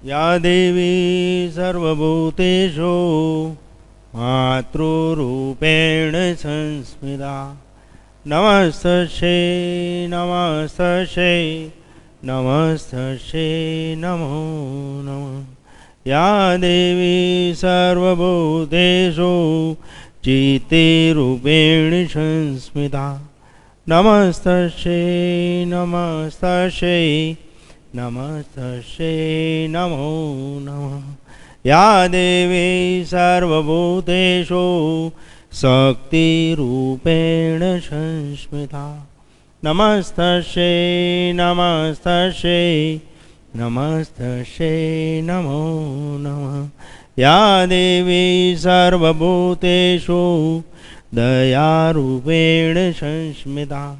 या देवी सर्वभूतेषु मातृरूपेण संस्मृता नमस्तस्यै नमस्तस्यै नमस्तस्यै नमो नमः। या देवी सर्वभूतेषु चित्तेरूपेण संस्मृता नमस्तस्यै नमस्तस्यै नमस्तस्यै नमो नमः। या देवी सर्वभूतेषु शक्तिरूपेण संस्मृता नमस्तस्यै नमस्तस्यै नमस्तस्यै नमो नमः। या देवी सर्वभूतेषु दयारूपेण संस्मृता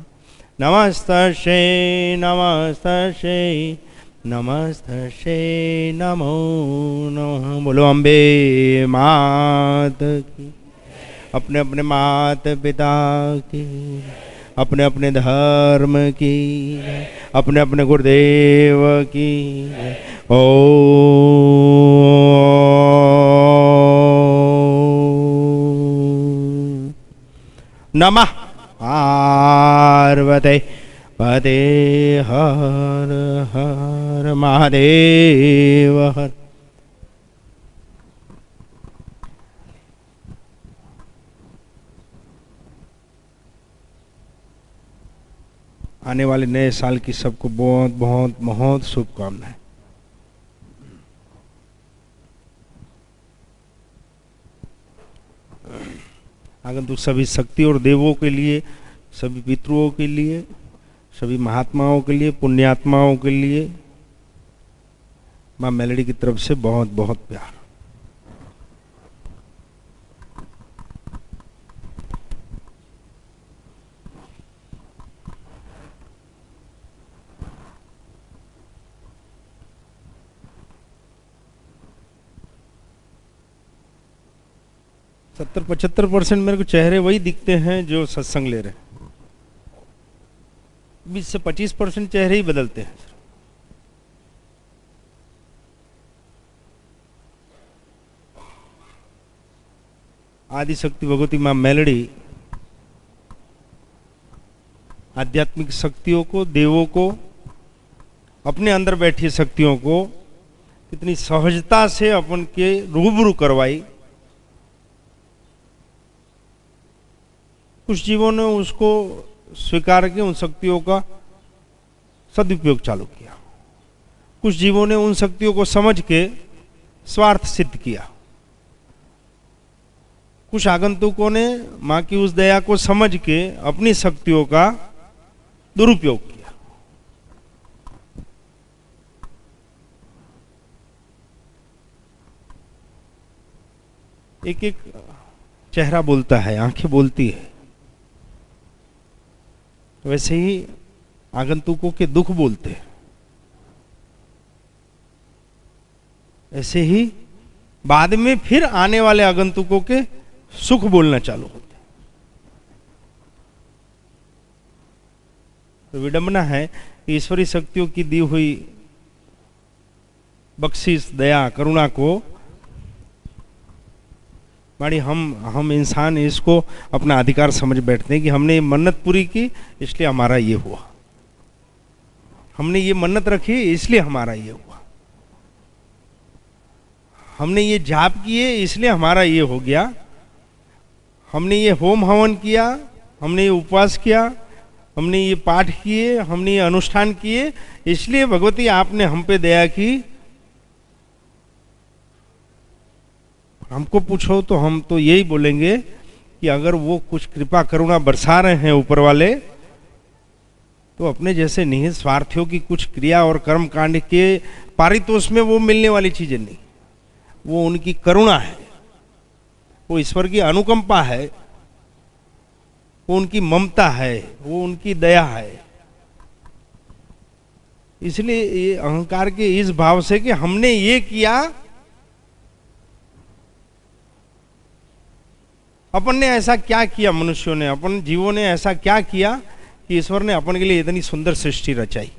नमस्तस्यै नमस्तस्यै नमस्तस्यै नमो नमः। बोलो अम्बे मात की, अपने अपने माता पिता की, अपने अपने धर्म की, अपने अपने गुरुदेव की। ओम नमः पार्वते पते हर हर महादेव हर। आने वाले नए साल की सबको बहुत बहुत बहुत शुभकामनाएं। आगंतुक सभी शक्ति और देवों के लिए, सभी पितरों के लिए, सभी महात्माओं के लिए, पुण्यात्माओं के लिए मां मेलोडी की तरफ से बहुत बहुत प्यार। सत्तर 75% मेरे को चेहरे वही दिखते हैं जो सत्संग ले रहे हैं। 20 से 25% चेहरे ही बदलते हैं। आदि शक्ति भगवती मां मेलोडी आध्यात्मिक शक्तियों को, देवों को, अपने अंदर बैठी शक्तियों को कितनी सहजता से अपन के रूबरू करवाई। कुछ जीवों ने उसको स्वीकार के उन शक्तियों का सदुपयोग चालू किया, कुछ जीवों ने उन शक्तियों को समझ के स्वार्थ सिद्ध किया, कुछ आगंतुकों ने मां की उस दया को समझ के अपनी शक्तियों का दुरुपयोग किया। एक एक चेहरा बोलता है, आंखें बोलती है, वैसे ही आगंतुकों के दुख बोलते हैं, ऐसे ही बाद में फिर आने वाले आगंतुकों के सुख बोलना चालू होते हैं। तो विडंबना है कि ईश्वरीय शक्तियों की दी हुई बख्शिश, दया, करुणा को माड़ी हम इंसान इसको अपना अधिकार समझ बैठते हैं कि हमने ये मन्नत पूरी की इसलिए हमारा ये हुआ, हमने ये मन्नत रखी इसलिए हमारा ये हुआ, हमने ये जाप किए इसलिए हमारा ये हो गया, हमने ये होम हवन किया, हमने ये उपवास किया, हमने ये पाठ किए, हमने ये अनुष्ठान किए, इसलिए भगवती आपने हम पे दया की। हमको पूछो तो हम तो यही बोलेंगे कि अगर वो कुछ कृपा करुणा बरसा रहे हैं ऊपर वाले, तो अपने जैसे निहित स्वार्थियों की कुछ क्रिया और कर्म कांड के पारितोष में वो मिलने वाली चीजें नहीं, वो उनकी करुणा है, वो ईश्वर की अनुकंपा है, वो उनकी ममता है, वो उनकी दया है। इसलिए ये अहंकार के इस भाव से कि हमने ये किया, अपन ने ऐसा क्या किया, मनुष्यों ने, अपन जीवों ने ऐसा क्या किया कि ईश्वर ने अपन के लिए इतनी सुंदर सृष्टि रचाई।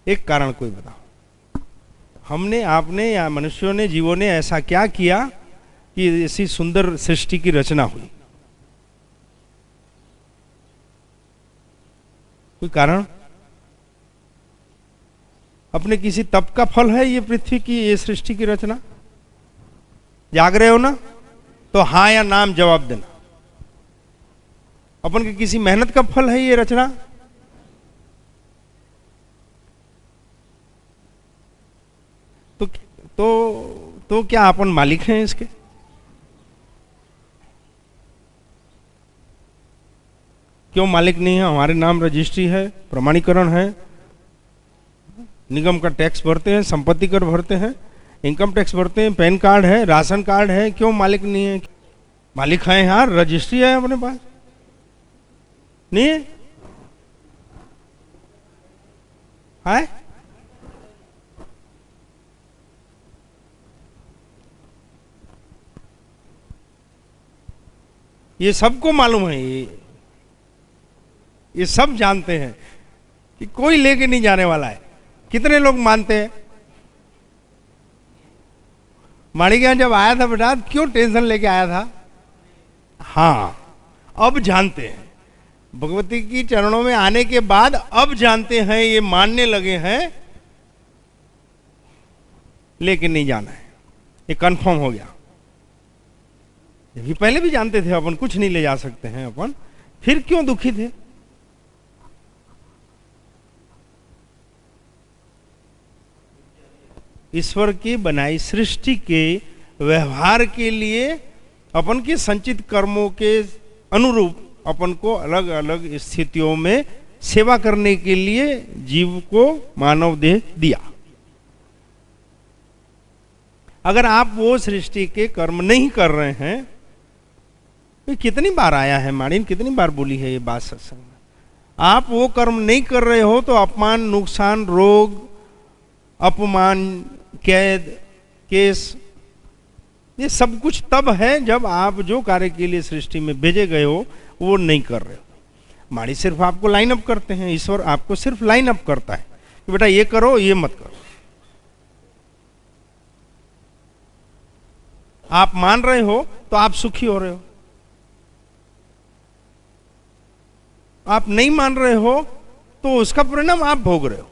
एक कारण कोई बताओ। हमने, आपने या मनुष्यों ने, जीवों ने ऐसा क्या किया कि ऐसी सुंदर सृष्टि की रचना हुई? कोई कारण? अपने किसी तप का फल है ये पृथ्वी की, ये सृष्टि की रचना? जाग रहे हो ना? तो हाँ या नाम जवाब देना। अपन की किसी मेहनत का फल है ये रचना? तो तो क्या अपन मालिक हैं इसके? क्यों मालिक नहीं है? हमारे नाम रजिस्ट्री है, प्रमाणीकरण है, निगम का टैक्स भरते हैं, संपत्ति कर भरते हैं, इनकम टैक्स भरते हैं, पैन कार्ड है, राशन कार्ड है, क्यों मालिक नहीं है? मालिक है यार, रजिस्ट्री है अपने पास, नहीं है? है? ये सबको मालूम है, ये सब जानते हैं कि कोई लेके नहीं जाने वाला है। कितने लोग मानते हैं? माड़ी के यहां जब आया था बेटा, क्यों टेंशन लेके आया था? हाँ, अब जानते हैं। भगवती की चरणों में आने के बाद अब जानते हैं, ये मानने लगे हैं, लेकिन नहीं जाना है, ये कंफर्म हो गया। ये पहले भी जानते थे अपन कुछ नहीं ले जा सकते हैं अपन, फिर क्यों दुखी थे? ईश्वर की बनाई सृष्टि के व्यवहार के लिए अपन के संचित कर्मों के अनुरूप अपन को अलग अलग स्थितियों में सेवा करने के लिए जीव को मानव देह दिया। अगर आप वो सृष्टि के कर्म नहीं कर रहे हैं, तो कितनी बार आया है माड़ीन, कितनी बार बोली है ये बात सत्संग में, आप वो कर्म नहीं कर रहे हो तो अपमान, नुकसान, रोग, अपमान, कैद, केस, ये सब कुछ तब है जब आप जो कार्य के लिए सृष्टि में भेजे गए हो वो नहीं कर रहे हो। माड़ी सिर्फ आपको लाइन अप करते हैं, ईश्वर आपको सिर्फ लाइन अप करता है कि बेटा ये करो, ये मत करो। आप मान रहे हो तो आप सुखी हो रहे हो, आप नहीं मान रहे हो तो उसका परिणाम आप भोग रहे हो।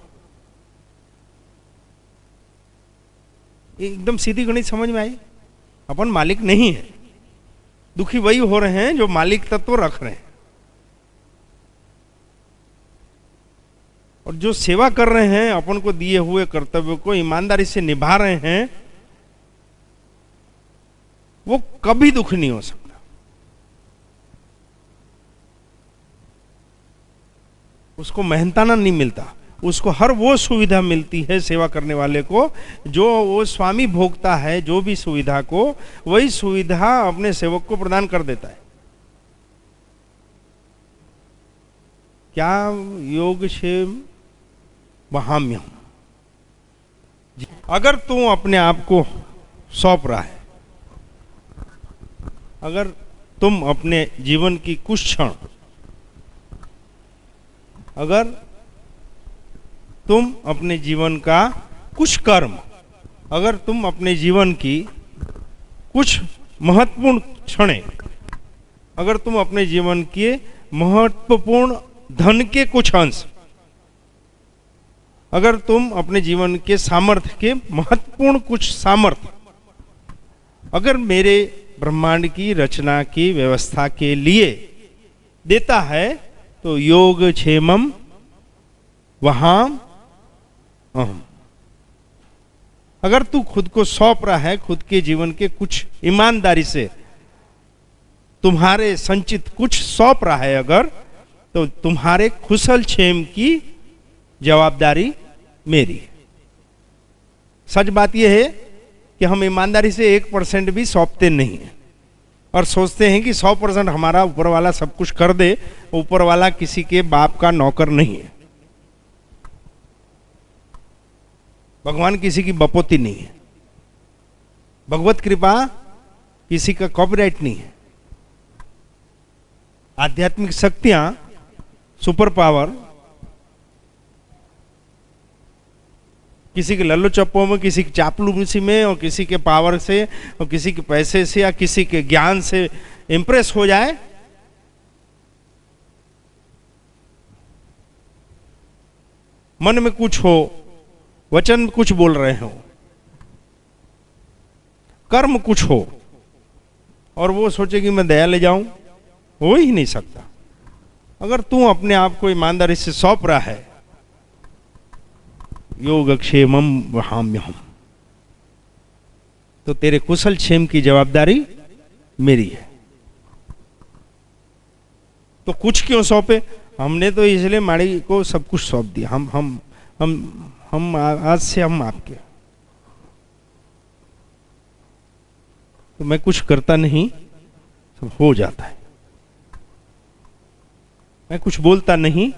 एकदम सीधी गणित समझ में आई? अपन मालिक नहीं है, दुखी वही हो रहे हैं जो मालिक तत्व रख रहे हैं, और जो सेवा कर रहे हैं, अपन को दिए हुए कर्तव्य को ईमानदारी से निभा रहे हैं, वो कभी दुख नहीं हो सकता। उसको मेहनताना नहीं मिलता, उसको हर वो सुविधा मिलती है सेवा करने वाले को जो वो स्वामी भोगता है, जो भी सुविधा को, वही सुविधा अपने सेवक को प्रदान कर देता है। क्या योग क्षेम वहाम्यम। अगर तू अपने आप को सौंप रहा है, अगर तुम अपने जीवन की कुछ क्षण, अगर तुम अपने जीवन का कुछ कर्म, अगर तुम अपने जीवन की कुछ महत्वपूर्ण क्षणें, अगर तुम अपने जीवन के महत्वपूर्ण धन के कुछ अंश, अगर तुम अपने जीवन के सामर्थ्य के महत्वपूर्ण कुछ सामर्थ्य अगर मेरे ब्रह्मांड की रचना की व्यवस्था के लिए देता है, तो योग क्षेमम वहां अहम। अगर तू खुद को सौंप रहा है, खुद के जीवन के कुछ ईमानदारी से तुम्हारे संचित कुछ सौंप रहा है अगर, तो तुम्हारे कुशल क्षेम की जवाबदारी मेरी है। सच बात यह है कि हम ईमानदारी से 1% भी सौंपते नहीं हैं और सोचते हैं कि 100% हमारा ऊपर वाला सब कुछ कर दे। ऊपर वाला किसी के बाप का नौकर नहीं है, भगवान किसी की बपोती नहीं है, भगवत कृपा किसी का कॉपीराइट नहीं है। आध्यात्मिक शक्तियां, सुपर पावर किसी के लल्लो चप्पो में, किसी की चापलूसी में, और किसी के पावर से, और किसी के पैसे से, या किसी के ज्ञान से इंप्रेस हो जाए, मन में कुछ हो, वचन में कुछ बोल रहे हो, कर्म कुछ हो, और वो सोचे कि मैं दया ले जाऊं, हो ही नहीं सकता। अगर तू अपने आप को ईमानदारी से सौंप रहा है, योगक्षेमम वहाम्यहम्, तो तेरे कुशल क्षेम की जवाबदारी मेरी है। तो कुछ क्यों सौंपे? हमने तो इसलिए माड़ी को सब कुछ सौंप दिया। हम आज से हम आपके। तो मैं कुछ करता नहीं, सब हो जाता है। मैं कुछ बोलता नहीं,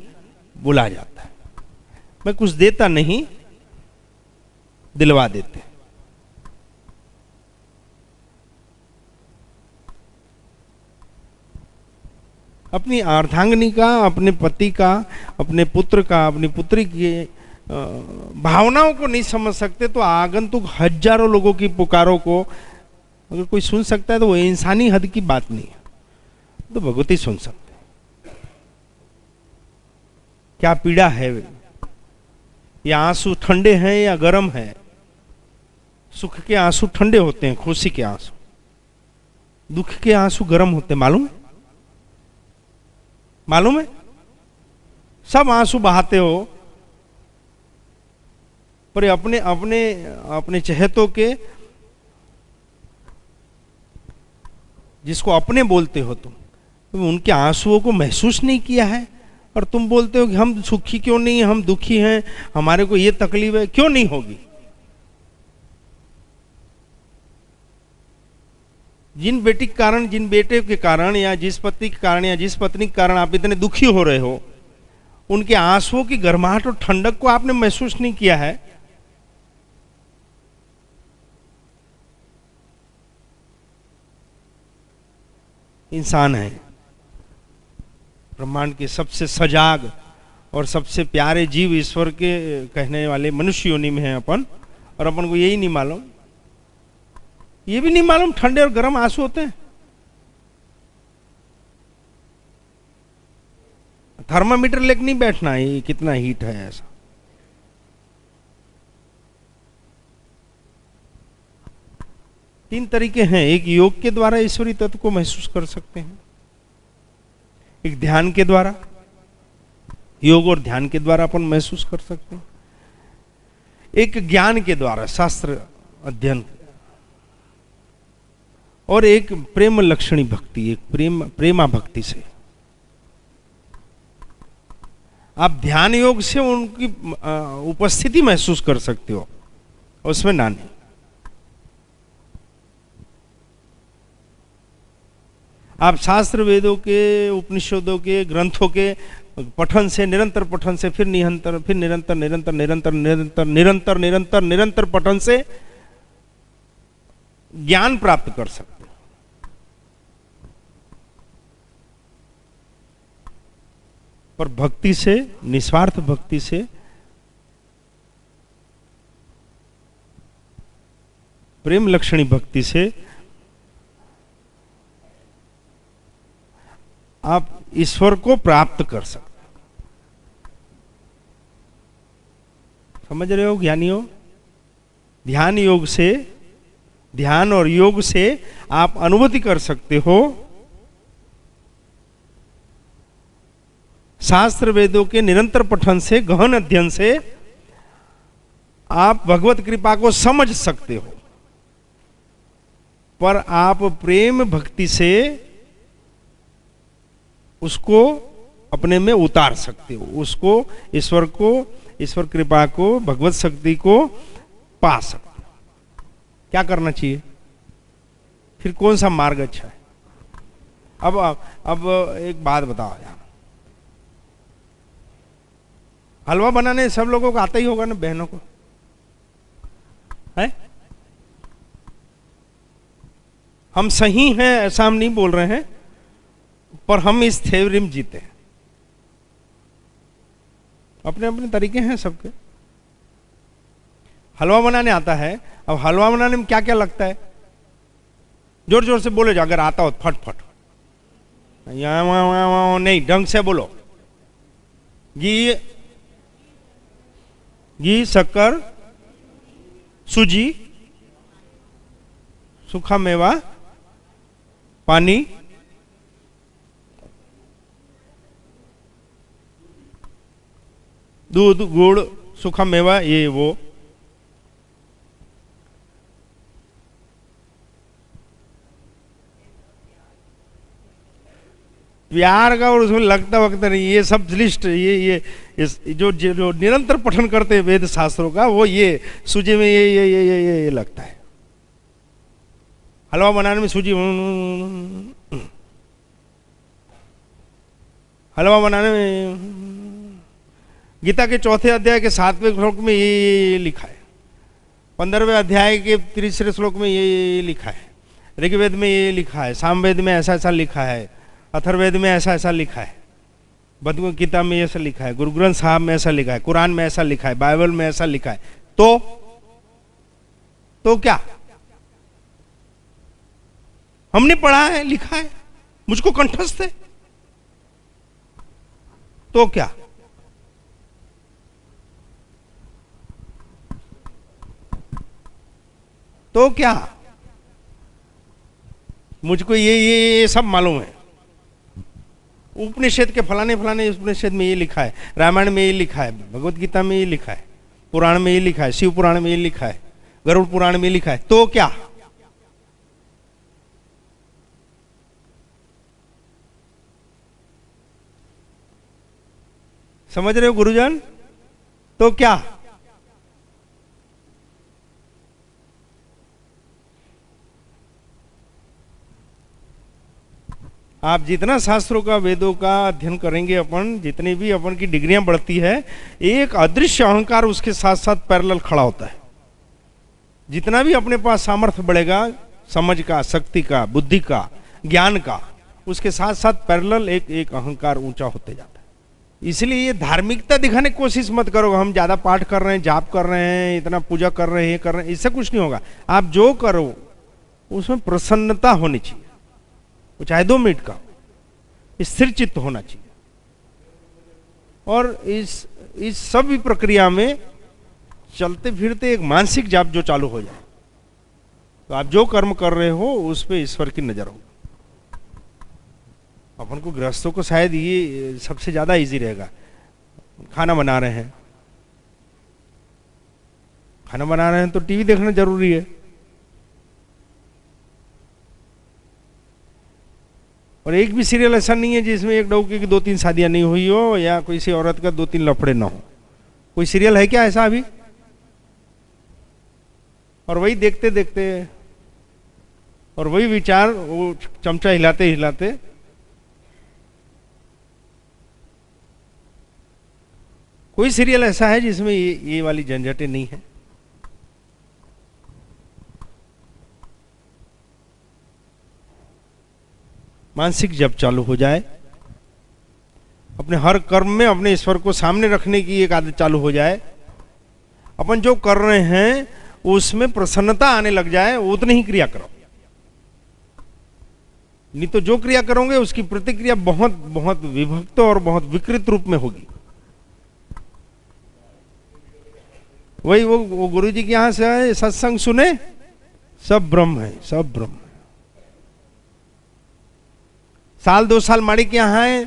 बुला जाता है। मैं कुछ देता नहीं, दिलवा देते। अपनी अर्धांगिनी का, अपने पति का, अपने पुत्र का, अपनी पुत्री की भावनाओं को नहीं समझ सकते, तो आगंतुक हजारों लोगों की पुकारों को अगर कोई सुन सकता है तो वो इंसानी हद की बात नहीं है, तो भगवती सुन सकते हैं। क्या पीड़ा है, ये आंसू ठंडे हैं या गर्म है? सुख के आंसू ठंडे होते हैं, खुशी के आंसू, दुख के आंसू गर्म होते हैं। मालूम है? सब आंसू बहाते हो, पर अपने अपने अपने चहेतों के, जिसको अपने बोलते हो तुम उनके आंसुओं को महसूस नहीं किया है, और तुम बोलते हो कि हम सुखी क्यों नहीं, हम दुखी हैं, हमारे को ये तकलीफ है। क्यों नहीं होगी? जिन बेटी के कारण, जिन बेटे के कारण, या जिस पति के कारण, या जिस पत्नी के कारण आप इतने दुखी हो रहे हो, उनके आंसुओं की गर्माहट और ठंडक को आपने महसूस नहीं किया है। इंसान है, ब्रह्मांड के सबसे सजाग और सबसे प्यारे जीव, ईश्वर के कहने वाले मनुष्य योनि में है अपन, और अपन को यही नहीं मालूम। ये भी नहीं मालूम ठंडे और गर्म आंसू होते हैं। थर्मामीटर लेके नहीं बैठना है ये कितना हीट है, ऐसा। तीन तरीके हैं। एक योग के द्वारा ईश्वरीय तत्व को महसूस कर सकते हैं, एक ध्यान के द्वारा, योग और ध्यान के द्वारा अपन महसूस कर सकते हैं, एक ज्ञान के द्वारा, शास्त्र अध्ययन, और एक प्रेम लक्षणी भक्ति, एक प्रेमा भक्ति से। आप ध्यान योग से उनकी उपस्थिति महसूस कर सकते हो, उसमें ना नहीं। आप शास्त्र वेदों के, उपनिषदों के, ग्रंथों के पठन से, निरंतर पठन से, फिर निरंतर, फिर निरंतर, निरंतर निरंतर निरंतर निरंतर निरंतर निरंतर पठन से ज्ञान प्राप्त कर सकते। पर भक्ति से, निस्वार्थ भक्ति से, प्रेम लक्षणी भक्ति से आप ईश्वर को प्राप्त कर सकते। समझ रहे हो ज्ञानियों? ध्यान योग से, ध्यान और योग से आप अनुभूति कर सकते हो शास्त्र वेदों के निरंतर पठन से, गहन अध्ययन से आप भगवत कृपा को समझ सकते हो। पर आप प्रेम भक्ति से उसको अपने में उतार सकते हो, उसको, ईश्वर को, ईश्वर कृपा को, भगवत शक्ति को पा सकते हो। क्या करना चाहिए फिर? कौन सा मार्ग अच्छा है? अब एक बात बताओ यार, हलवा बनाने सब लोगों को आता ही होगा ना, बहनों को है? हम सही हैं ऐसा हम नहीं बोल रहे हैं, पर हम इस थ्योरी में जीते हैं। अपने अपने तरीके हैं सबके। हलवा बनाने आता है। अब हलवा बनाने में क्या क्या लगता है? जोर जोर से बोले जो, अगर आता हो फट फट। नहीं, ढंग से बोलो। घी, घी, शक्कर, सूजी, सूखा मेवा, पानी, दूध, गुड़, सूखा मेवा, ये वो। प्यार का और उसमें लगता वक्त नहीं, ये सब लिस्ट, ये जो निरंतर पठन करते हैं वेद शास्त्रों का, वो ये सूजी में ये लगता है। हलवा बनाने में सूजी, हलवा बनाने में, गीता के चौथे अध्याय के 7वें श्लोक में ये लिखा है, 15वें अध्याय के 30वें श्लोक में ये लिखा है, ऋग्वेद में ये लिखा है, सामवेद में ऐसा ऐसा लिखा है, अथर्ववेद में ऐसा ऐसा लिखा है, भगवद गीता में ऐसा लिखा है, गुरु ग्रंथ साहब में ऐसा लिखा है, कुरान में ऐसा लिखा है, बाइबल में ऐसा लिखा है। तो क्या हमने पढ़ा है, लिखा है, मुझको कंठस्थ है, तो क्या? तो क्या? मुझको ये सब मालूम है। उपनिषद के फलाने फलाने उपनिषद में ये लिखा है, रामायण में ये लिखा है, भगवत गीता में ये लिखा है, पुराण में ये लिखा है, शिव पुराण में ये लिखा है, गरुड़ पुराण में लिखा है, तो क्या? समझ रहे हो गुरुजन? तो क्या? आप जितना शास्त्रों का, वेदों का अध्ययन करेंगे, अपन जितनी भी अपन की डिग्रियां बढ़ती है, एक अदृश्य अहंकार उसके साथ साथ पैरेलल खड़ा होता है। जितना भी अपने पास सामर्थ्य बढ़ेगा, समझ का, शक्ति का, बुद्धि का, ज्ञान का, उसके साथ साथ पैरेलल एक अहंकार ऊंचा होते जाता है। इसलिए ये धार्मिकता दिखाने की कोशिश मत करो, हम ज्यादा पाठ कर रहे हैं, जाप कर रहे हैं, इतना पूजा कर रहे हैं, ये कर रहे हैं, इससे कुछ नहीं होगा। आप जो करो उसमें प्रसन्नता होनी चाहिए, वो चाहे 2 मिनट का, स्थिर चित्त होना चाहिए। और इस सब प्रक्रिया में चलते फिरते एक मानसिक जाप जो चालू हो जाए, तो आप जो कर्म कर रहे हो उस पे ईश्वर की नजर हो। अपन को गृहस्थों को शायद ये सबसे ज्यादा इजी रहेगा। खाना बना रहे हैं, खाना बना रहे हैं तो टीवी देखना जरूरी है, और एक भी सीरियल ऐसा नहीं है जिसमें एक डौके की 2-3 शादियां नहीं हुई हो, या कोई सी औरत का 2-3 लफड़े ना हो। कोई सीरियल है क्या ऐसा अभी? और वही देखते देखते और वही विचार, वो चमचा हिलाते हिलाते, कोई सीरियल ऐसा है जिसमें ये वाली झंझटें नहीं है। मानसिक जब चालू हो जाए, अपने हर कर्म में अपने ईश्वर को सामने रखने की एक आदत चालू हो जाए, अपन जो कर रहे हैं उसमें प्रसन्नता आने लग जाए, उतनी ही क्रिया करो। नहीं तो जो क्रिया करोगे उसकी प्रतिक्रिया बहुत बहुत विभक्त और बहुत विकृत रूप में होगी। वही वो गुरु जी के यहां से आए, सत्संग सुने, सब ब्रह्म है, सब ब्रह्म है। साल 2 साल माड़ी के यहां है,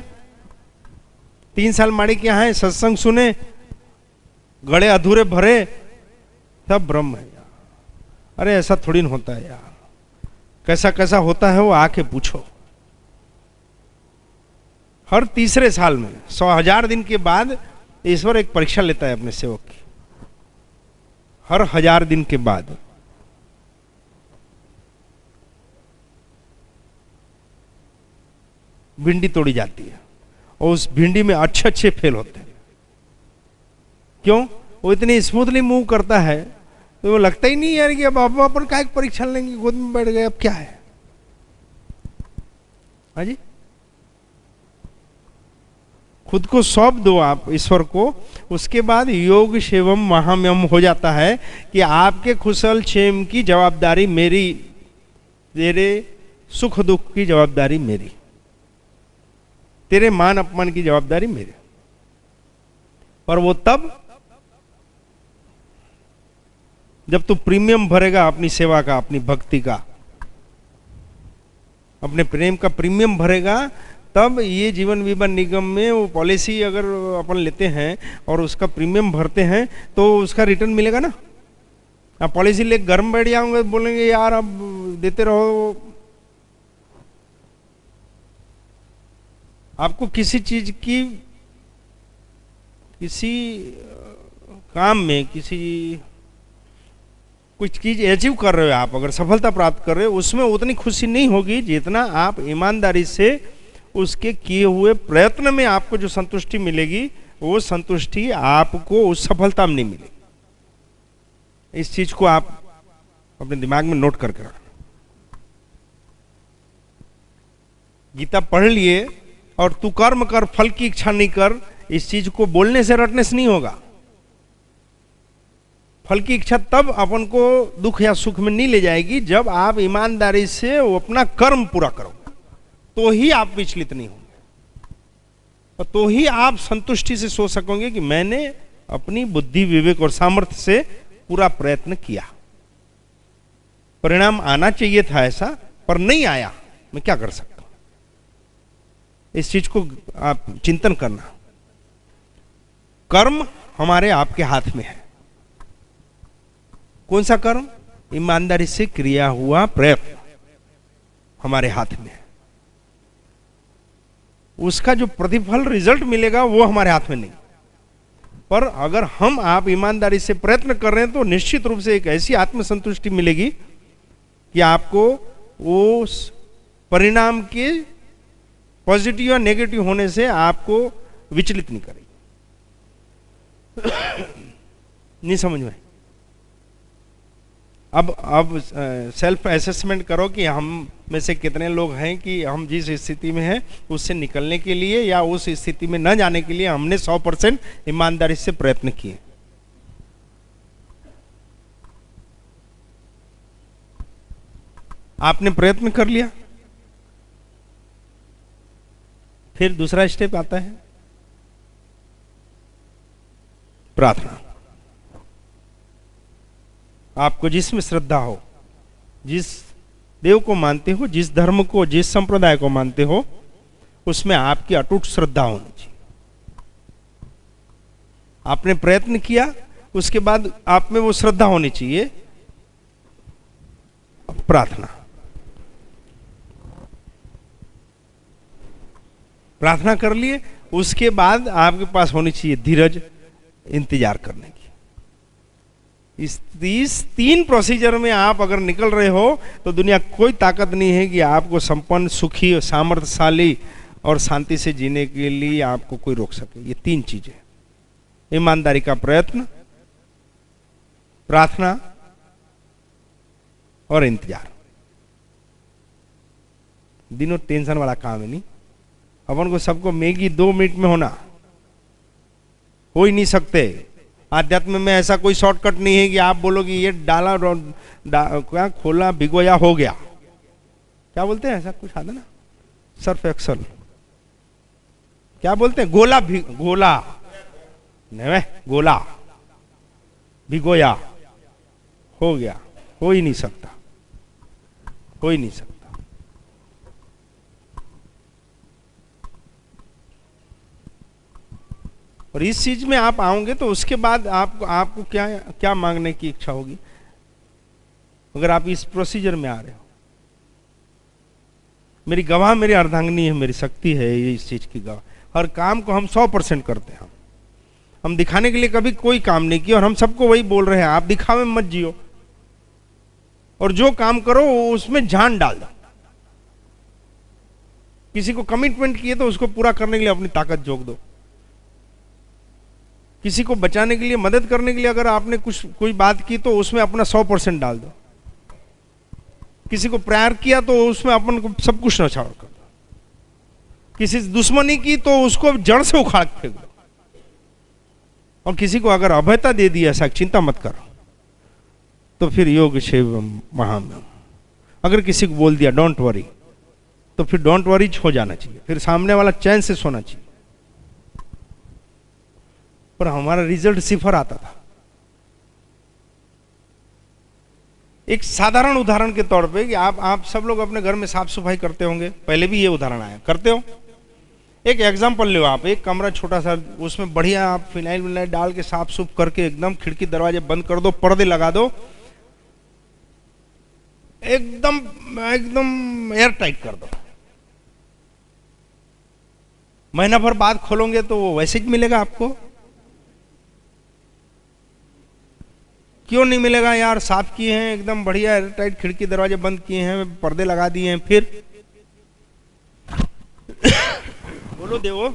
3 साल माड़ी के यहां है, सत्संग सुने, गड़े अधूरे भरे, सब ब्रह्म है यार। अरे ऐसा थोड़ी ना होता है यार, कैसा कैसा होता है वो आके पूछो। हर तीसरे साल में 100,000 दिन के बाद ईश्वर एक परीक्षा लेता है अपने सेवक की। हर 1000 दिन के बाद भिंडी तोड़ी जाती है, और उस भिंडी में अच्छे अच्छे फेल होते हैं। क्यों? वो इतनी स्मूथली मूव करता है, तो वो लगता ही नहीं यार कि अब अपन का एक परीक्षा लेंगे, गोद में बैठ गए, अब क्या है। हाँ जी, खुद को सौंप दो आप ईश्वर को। उसके बाद योग सेवम महाम्यम हो जाता है कि आपके कुशल क्षेम की जवाबदारी मेरी, तेरे सुख दुख की जवाबदारी मेरी, तेरे मान अपमान की जवाबदारी मेरी। और वो तब जब तू प्रीमियम भरेगा अपनी सेवा का, अपनी भक्ति का, अपने प्रेम का प्रीमियम भरेगा, तब ये जीवन बीमा निगम में वो पॉलिसी अगर अपन लेते हैं और उसका प्रीमियम भरते हैं तो उसका रिटर्न मिलेगा ना। आप पॉलिसी ले घर में बैठ जाओगे, बोलेंगे यार अब देते रहो। आपको किसी चीज की, किसी काम में, किसी कुछ चीज अचीव कर रहे हो आप, अगर सफलता प्राप्त कर रहे हो, उसमें उतनी खुशी नहीं होगी जितना आप ईमानदारी से उसके किए हुए प्रयत्न में आपको जो संतुष्टि मिलेगी, वो संतुष्टि आपको उस सफलता में नहीं मिलेगी। इस चीज को आप अपने दिमाग में नोट करके रखना। गीता पढ़ लिए और तू कर्म कर, फल की इच्छा नहीं कर, इस चीज को बोलने से रटने से नहीं होगा। फल की इच्छा तब अपन को दुख या सुख में नहीं ले जाएगी जब आप ईमानदारी से वो अपना कर्म पूरा करोगे, तो ही आप विचलित नहीं होंगे और तो ही आप संतुष्टि से सोच सकोगे कि मैंने अपनी बुद्धि, विवेक और सामर्थ्य से पूरा प्रयत्न किया। परिणाम आना चाहिए था ऐसा, पर नहीं आया, मैं क्या कर सकता हूं। इस चीज को आप चिंतन करना। कर्म हमारे आपके हाथ में है। कौन सा कर्म? ईमानदारी से किया हुआ प्रयत्न हमारे हाथ में है। उसका जो प्रतिफल, रिजल्ट मिलेगा वो हमारे हाथ में नहीं। पर अगर हम आप ईमानदारी से प्रयत्न कर रहे हैं तो निश्चित रूप से एक ऐसी आत्मसंतुष्टि मिलेगी कि आपको वो परिणाम के पॉजिटिव या नेगेटिव होने से आपको विचलित नहीं करेगी। नहीं समझ में? अब सेल्फ असेसमेंट करो कि हम में से कितने लोग हैं कि हम जिस स्थिति में हैं उससे निकलने के लिए या उस स्थिति में न जाने के लिए हमने 100% ईमानदारी से प्रयत्न किए। आपने प्रयत्न कर लिया, फिर दूसरा स्टेप आता है प्रार्थना। आपको जिसमें श्रद्धा हो, जिस देव को मानते हो, जिस धर्म को, जिस संप्रदाय को मानते हो, उसमें आपकी अटूट श्रद्धा होनी चाहिए। आपने प्रयत्न किया, उसके बाद आप में वो श्रद्धा होनी चाहिए। प्रार्थना, प्रार्थना कर लिए, उसके बाद आपके पास होनी चाहिए धीरज, इंतजार करने की। इस तीन प्रोसीजर में आप अगर निकल रहे हो तो दुनिया कोई ताकत नहीं है कि आपको संपन्न, सुखी, सामर्थ्यशाली और शांति से जीने के लिए आपको कोई रोक सके। ये तीन चीजें, ईमानदारी का प्रयत्न, प्रार्थना और इंतजार। दिनों टेंशन वाला काम है नहीं। अपन को सबको मैगी 2 मिनट में होना, हो ही नहीं सकते। आध्यात्म में ऐसा कोई शॉर्टकट नहीं है कि आप बोलोगे ये डाला क्या खोला भिगोया हो गया। क्या बोलते हैं ऐसा कुछ आता ना, सर्फ एक्सल, क्या बोलते हैं, गोला गोला नहीं, गोला भिगोया हो गया। हो ही नहीं सकता, हो ही नहीं सकता। और इस चीज में आप आओगे तो उसके बाद आपको क्या क्या मांगने की इच्छा होगी। अगर आप इस प्रोसीजर में आ रहे हो, मेरी गवाह मेरी अर्धांगिनी है, मेरी शक्ति है, ये इस चीज की गवाह। हर काम को हम 100% करते हैं। हम दिखाने के लिए कभी कोई काम नहीं किया और हम सबको वही बोल रहे हैं, आप दिखावे मत जियो और जो काम करो उसमें जान डाल दो। किसी को कमिटमेंट किए तो उसको पूरा करने के लिए अपनी ताकत झोंक दो। किसी को बचाने के लिए, मदद करने के लिए अगर आपने कोई बात की तो उसमें अपना 100% डाल दो। किसी को प्यार किया तो उसमें अपन को सब कुछ न्यौछावर कर दो। किसी से दुश्मनी की तो उसको जड़ से उखाड़ के फेंक दो। और किसी को अगर अभयता दे दी ऐसा चिंता मत करो, तो फिर योग शिव महाम। अगर किसी को बोल दिया डोंट वरी, तो फिर डोंट वरी हो जाना चाहिए, फिर सामने वाला चैन से सोना चाहिए। पर हमारा रिजल्ट सिफर आता था। एक साधारण उदाहरण के तौर पे कि आप सब लोग अपने घर में साफ सफाई करते होंगे, पहले भी ये उदाहरण आया, करते हो। एक एग्जांपल लो आप, एक कमरा छोटा सा, उसमें बढ़िया आप फिनाइल विनाइल डाल के साफ सुफ करके एकदम खिड़की दरवाजे बंद कर दो, पर्दे लगा दो, एकदम एकदम एयर टाइट कर दो। महीना भर बाद खोलोगे तो वो वैसे ही मिलेगा आपको? क्यों नहीं मिलेगा यार? साफ किए हैं, एकदम बढ़िया एयर टाइट खिड़की दरवाजे बंद किए हैं, पर्दे लगा दिए हैं, फिर बोलो देवो,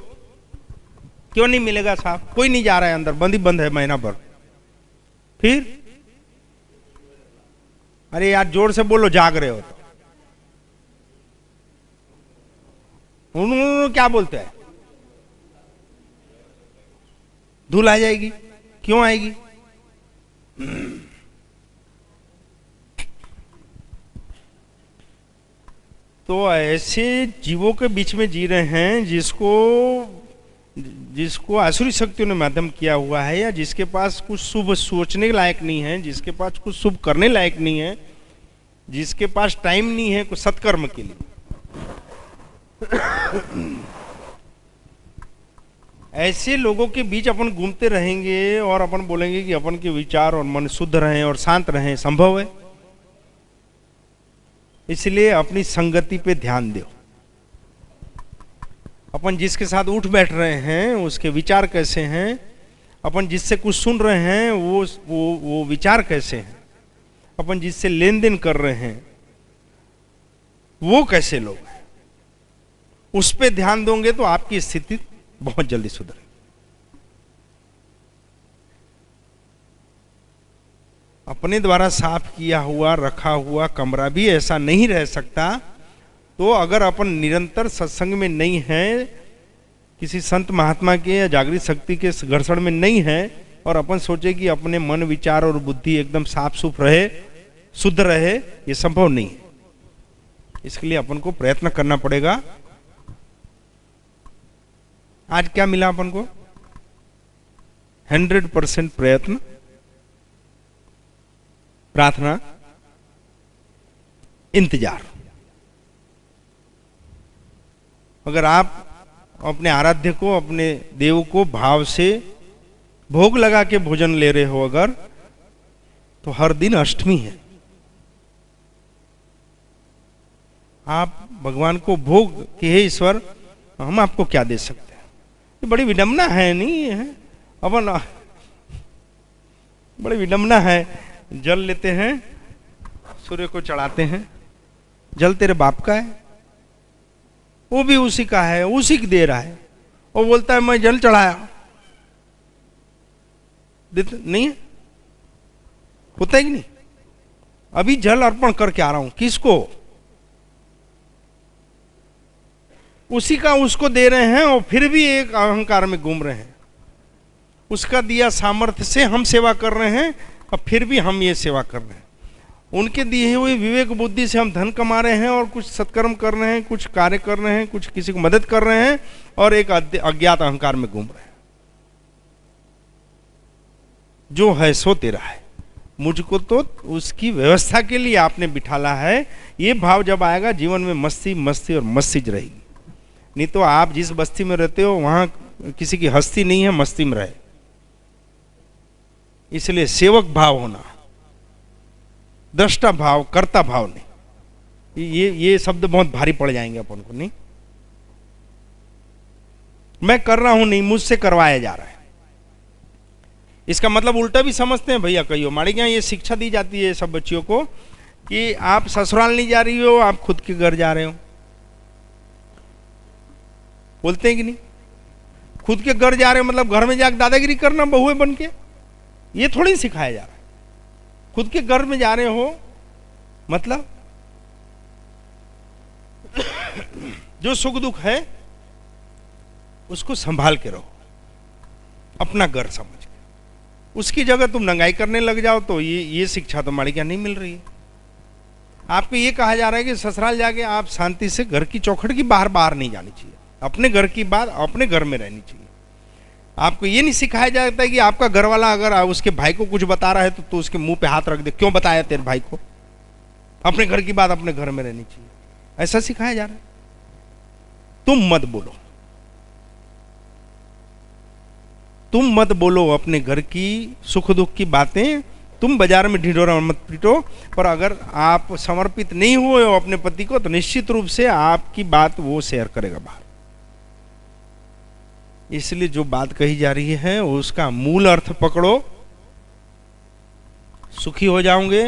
क्यों नहीं मिलेगा साफ? कोई नहीं जा रहा है अंदर, बंद ही बंद है महीना भर। फिर अरे यार जोर से बोलो, जाग रहे हो तो। उन्होंने क्या बोलते हैं? धूल आ जाएगी। क्यों आएगी? तो ऐसे जीवों के बीच में जी रहे हैं जिसको आसुरी शक्तियों ने माध्यम किया हुआ है, या जिसके पास कुछ शुभ सोचने लायक नहीं है, जिसके पास कुछ शुभ करने लायक नहीं है, जिसके पास टाइम नहीं है कुछ सत्कर्म के लिए। ऐसे लोगों के बीच अपन घूमते रहेंगे और अपन बोलेंगे कि अपन के विचार और मन शुद्ध रहें और शांत रहें, संभव है? इसलिए अपनी संगति पे ध्यान दो। अपन जिसके साथ उठ बैठ रहे हैं उसके विचार कैसे हैं, अपन जिससे कुछ सुन रहे हैं वो विचार कैसे हैं, अपन जिससे लेन देन कर रहे हैं वो कैसे लोग हैं, उस पे ध्यान दोगे तो आपकी स्थिति बहुत जल्दी सुधरेगी। अपने द्वारा साफ किया हुआ रखा हुआ कमरा भी ऐसा नहीं रह सकता। तो अगर अपन निरंतर सत्संग में नहीं है, किसी संत महात्मा के या जागृत शक्ति के घर्षण में नहीं है, और अपन सोचे कि अपने मन विचार और बुद्धि एकदम साफ सुफ रहे, शुद्ध रहे, ये संभव नहीं है। इसके लिए अपन को प्रयत्न करना पड़ेगा। आज क्या मिला अपन को? 100% प्रयत्न, प्रार्थना, इंतजार। अगर आप अपने आराध्य को, अपने देव को भाव से भोग लगा के भोजन ले रहे हो अगर, तो हर दिन अष्टमी है। आप भगवान को भोग कि हे ईश्वर हम आपको क्या दे सकते हैं, ये बड़ी विडंबना है। नहीं है अपन, बड़ी विडंबना है। जल लेते हैं, सूर्य को चढ़ाते हैं, जल तेरे बाप का है, वो भी उसी का है, उसी की दे रहा है, और बोलता है मैं जल चढ़ाया। नहीं है, होता है कि नहीं? अभी जल अर्पण करके आ रहा हूं, किसको? उसी का उसको दे रहे हैं, और फिर भी एक अहंकार में घूम रहे हैं। उसका दिया सामर्थ्य से हम सेवा कर रहे हैं, और फिर भी हम ये सेवा कर रहे हैं। उनके दिए हुए विवेक बुद्धि से हम धन कमा रहे हैं और कुछ सत्कर्म कर रहे हैं, कुछ कार्य कर रहे हैं, कुछ किसी को मदद कर रहे हैं, और एक अज्ञात अहंकार में घूम रहे हैं। जो है सो तेरा है, मुझको तो उसकी व्यवस्था के लिए आपने बिठाला है। ये भाव जब आएगा जीवन में मस्ती मस्ती और मस्तीज रहेगी। नहीं तो आप जिस बस्ती में रहते हो वहां किसी की हस्ती नहीं है, मस्ती में रहे। इसलिए सेवक भाव होना, दृष्टा भाव, कर्ता भाव नहीं। ये शब्द बहुत भारी पड़ जाएंगे अपन को। नहीं, मैं कर रहा हूं नहीं, मुझसे करवाया जा रहा है। इसका मतलब उल्टा भी समझते हैं भैया। कहियो हमारे यहाँ ये शिक्षा दी जाती है सब बच्चियों को कि आप ससुराल नहीं जा रही हो, आप खुद के घर जा रहे हो। बोलते हैं कि नहीं? खुद के घर जा रहे हो मतलब घर में जाकर दादागिरी करना बहुए बन के, ये थोड़ी सिखाया जा रहा है। खुद के घर में जा रहे हो मतलब जो सुख दुख है उसको संभाल के रहो, अपना घर समझ के। उसकी जगह तुम नंगाई करने लग जाओ तो ये शिक्षा तो हमारी क्या नहीं मिल रही है। आपको ये कहा जा रहा है कि ससुराल जाके आप शांति से घर की चौखट की बाहर नहीं जानी चाहिए, अपने घर की बात अपने घर में रहनी चाहिए। आपको ये नहीं सिखाया जाता है कि आपका घर वाला अगर उसके भाई को कुछ बता रहा है तो उसके मुंह पे हाथ रख दे, क्यों बताया तेरे भाई को, अपने घर की बात अपने घर में रहनी चाहिए, ऐसा सिखाया जा रहा है। तुम मत बोलो, तुम मत बोलो अपने घर की सुख दुख की बातें, तुम बाजार में ढिंढोरा मत पीटो। पर अगर आप समर्पित नहीं हुए हो अपने पति को तो निश्चित रूप से आपकी बात वो शेयर करेगा बाहर। इसलिए जो बात कही जा रही है उसका मूल अर्थ पकड़ो। सुखी हो जाओगे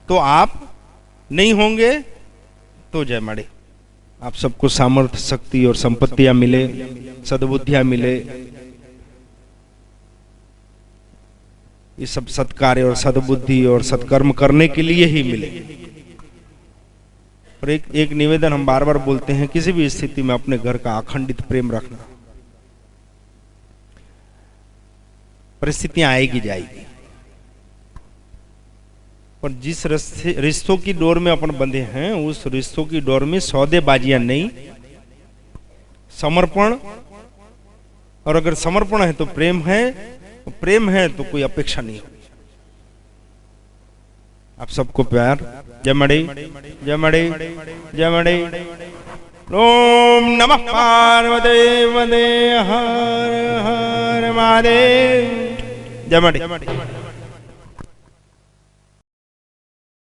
तो आप, नहीं होंगे तो जय माड़े। आप सबको सामर्थ्य, शक्ति और संपत्तियां मिले, सद्बुद्धियां मिले, ये सब सत्कार्य और सद्बुद्धि और सत्कर्म करने के लिए ही मिले। और एक निवेदन हम बार बार बोलते हैं, किसी भी स्थिति में अपने घर का अखंडित प्रेम रखना। परिस्थितियां आएगी जाएगी, पर जिस रिश्तों की डोर में अपन बंधे हैं उस रिश्तों की डोर में सौदेबाजियां नहीं, समर्पण। और अगर समर्पण है तो प्रेम है, प्रेम है तो कोई अपेक्षा नहीं होगी। आप सबको प्यार। जय मड़े, जय मड़े, जय मड़े। ओम नमः पार्वती वंदे हर हर महादेव। जय मड़े।